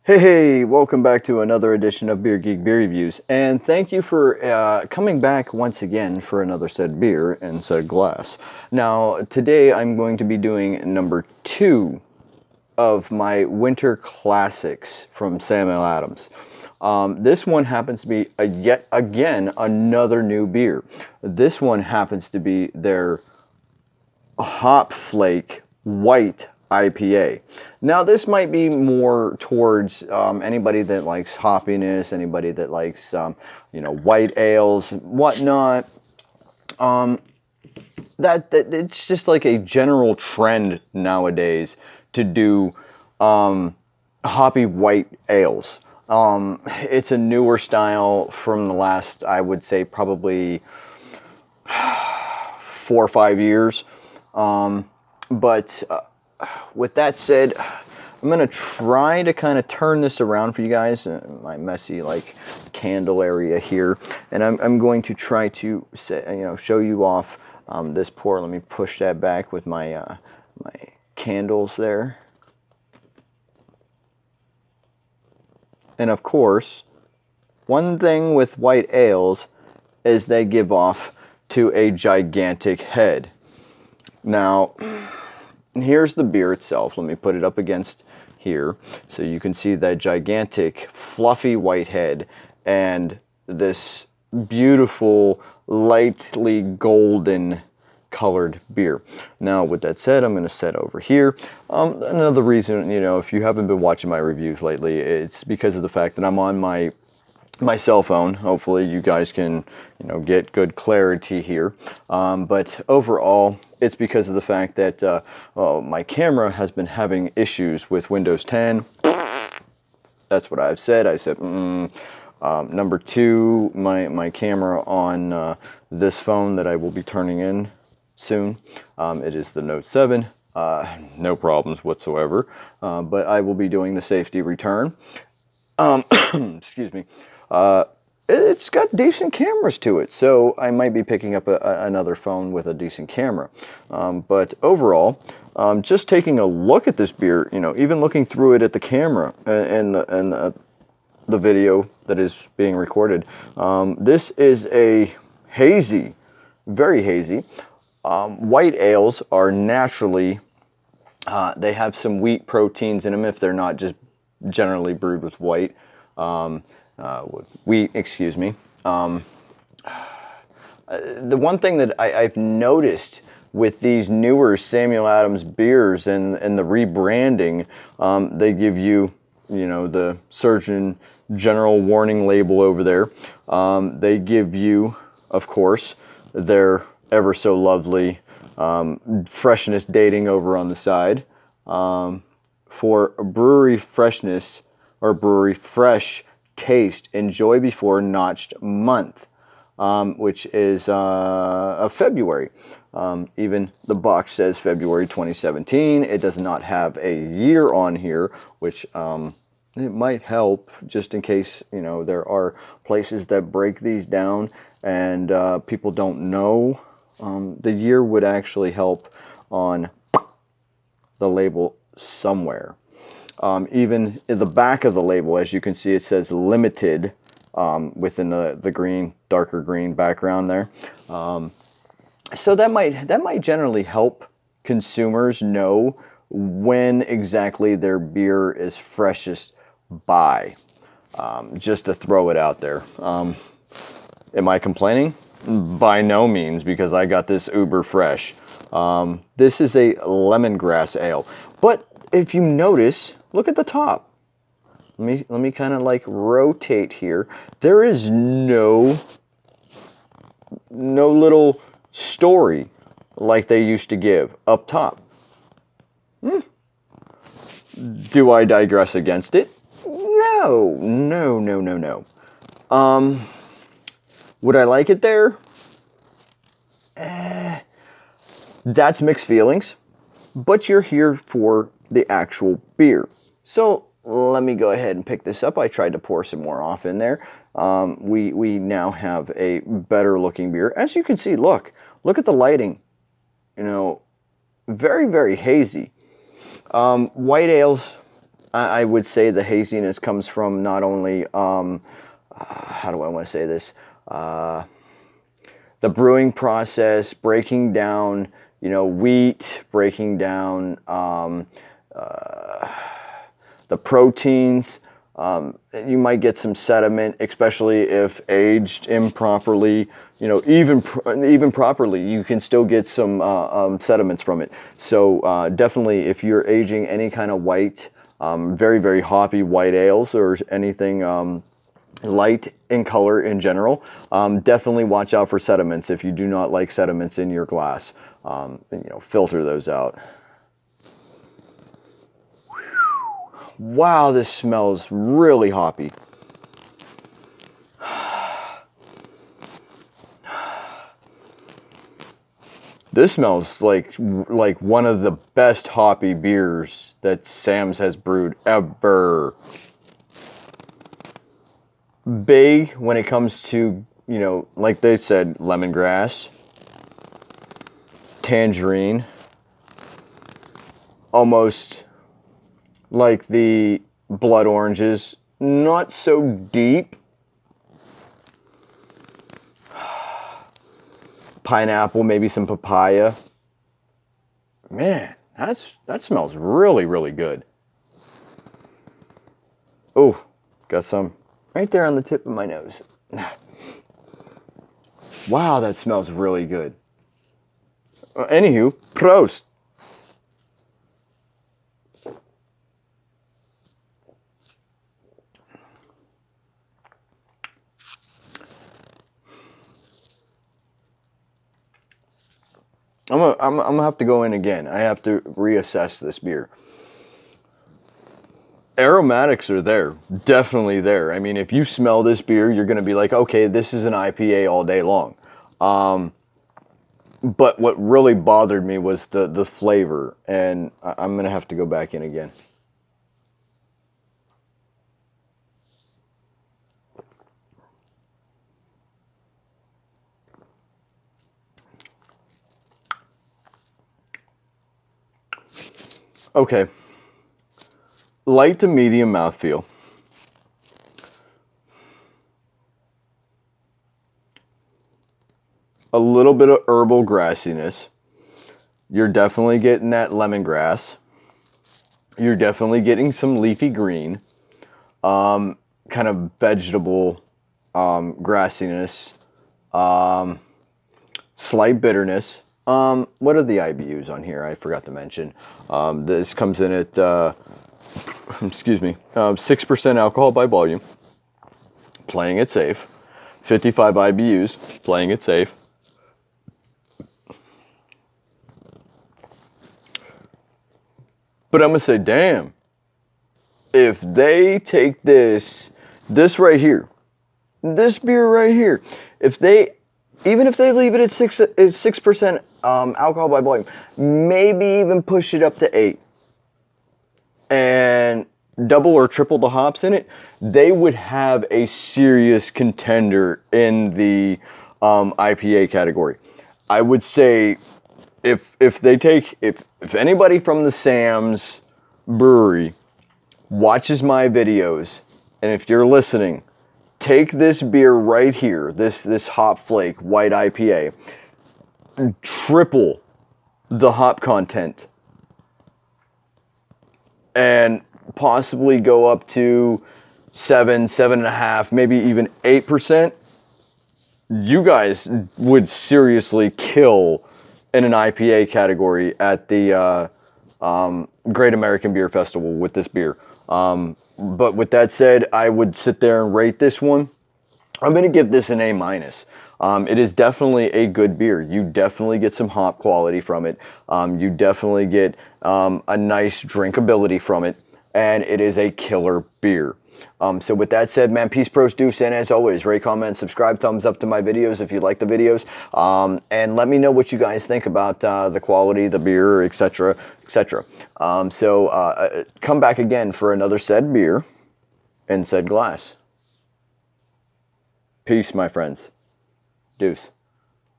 Hey, welcome back to another edition of Beer Geek Beer Reviews, and thank you for coming back once again for another said beer and said glass. Now, today I'm going to be doing number 2 of my winter classics from Samuel Adams. This one happens to be yet again another new beer. This one happens to be their Hopflake White IPA. Now, this might be more towards anybody that likes hoppiness, anybody that likes, white ales, whatnot. That it's just like a general trend nowadays to do hoppy white ales. It's a newer style from the last, I would say, probably 4 or 5 years. But with that said, I'm going to try to kind of turn this around for you guys, my messy like candle area here, and I'm going to try to show you off this pour. Let me push that back with my my candles there. And of course, one thing with white ales is they give off to a gigantic head. Now, here's the beer itself. Let me put it up against here so you can see that gigantic fluffy white head and this beautiful lightly golden colored beer. Now, with that said, I'm going to set over here. Another reason, if you haven't been watching my reviews lately, it's because of the fact that I'm on my cell phone. Hopefully you guys can get good clarity here, but overall it's because of the fact that my camera has been having issues with Windows 10. That's what I said number 2, my camera on this phone that I will be turning in soon, it is the Note 7. No problems whatsoever, but I will be doing the safety return. Excuse me. It's got decent cameras to it, so I might be picking up another phone with a decent camera. But overall, just taking a look at this beer, even looking through it at the camera and the video that is being recorded, this is a hazy, very hazy. White ales are naturally, they have some wheat proteins in them if they're not just generally brewed with white. With wheat, excuse me. The one thing that I've noticed with these newer Samuel Adams beers and the rebranding, they give you, the Surgeon General warning label over there. They give you, of course, their ever so lovely freshness dating over on the side. For brewery freshness or brewery fresh taste, enjoy before notched month, which is of February. Even the box says February 2017. It does not have a year on here, which it might help just in case there are places that break these down and people don't know. The year would actually help on the label somewhere. Even in the back of the label, as you can see, it says limited within the green, darker green background there. So that might generally help consumers know when exactly their beer is freshest by. Just to throw it out there. Am I complaining? By no means, because I got this uber fresh. This is a lemongrass ale, but if you notice, look at the top. Let me kind of like rotate here. There is no little story like they used to give up top. Do I digress against it? No. Would I like it there? That's mixed feelings, but you're here for the actual beer. So let me go ahead and pick this up. I tried to pour some more off in there. We now have a better looking beer. As you can see, look at the lighting. Very, very hazy. White ales I would say the haziness comes from not only, how do I want to say this? The brewing process, breaking down, wheat, breaking down the proteins. You might get some sediment, especially if aged improperly. Even properly, you can still get some sediments from it. So definitely, if you're aging any kind of white, very, very hoppy white ales or anything light in color in general, definitely watch out for sediments. If you do not like sediments in your glass, filter those out. Wow, this smells really hoppy. This smells like one of the best hoppy beers that Sam's has brewed ever. Big when it comes to, like they said, lemongrass, tangerine, almost like the blood oranges, not so deep. Pineapple, maybe some papaya. Man, that smells really, really good. Oh, got some right there on the tip of my nose. Wow, that smells really good. Anywho, Prost. I'm gonna have to go in again. I have to reassess this beer. Aromatics are there, definitely there. I mean, if you smell this beer, you're gonna be like, okay, this is an IPA all day long. But what really bothered me was the flavor, and I'm gonna have to go back in again. Okay. Light to medium mouthfeel. A little bit of herbal grassiness. You're definitely getting that lemongrass. You're definitely getting some leafy green. Kind of vegetable grassiness. Slight bitterness. What are the IBUs on here? I forgot to mention. This comes in at, excuse me, 6% alcohol by volume. Playing it safe. 55 IBUs. Playing it safe. But I'm going to say, damn, if they take this right here, this beer right here, even if they leave it at 6% alcohol by volume, maybe even push it up to 8, and double or triple the hops in it, they would have a serious contender in the IPA category. I would say if anybody from the Sam's Brewery watches my videos, and if you're listening, take this beer right here, this Hopflake white IPA, triple the hop content, and possibly go up to 7.5, maybe even 8%. You guys would seriously kill in an IPA category at the Great American Beer Festival with this beer. But with that said, I would sit there and rate this one. I'm going to give this an A-. It is definitely a good beer. You definitely get some hop quality from it. You definitely get a nice drinkability from it. And it is a killer beer. So with that said, man, peace, pros, deuce, and as always, rate, comment, subscribe, thumbs up to my videos if you like the videos, and let me know what you guys think about the quality, the beer, etc., etc. So come back again for another said beer in said glass. Peace, my friends. Deuce.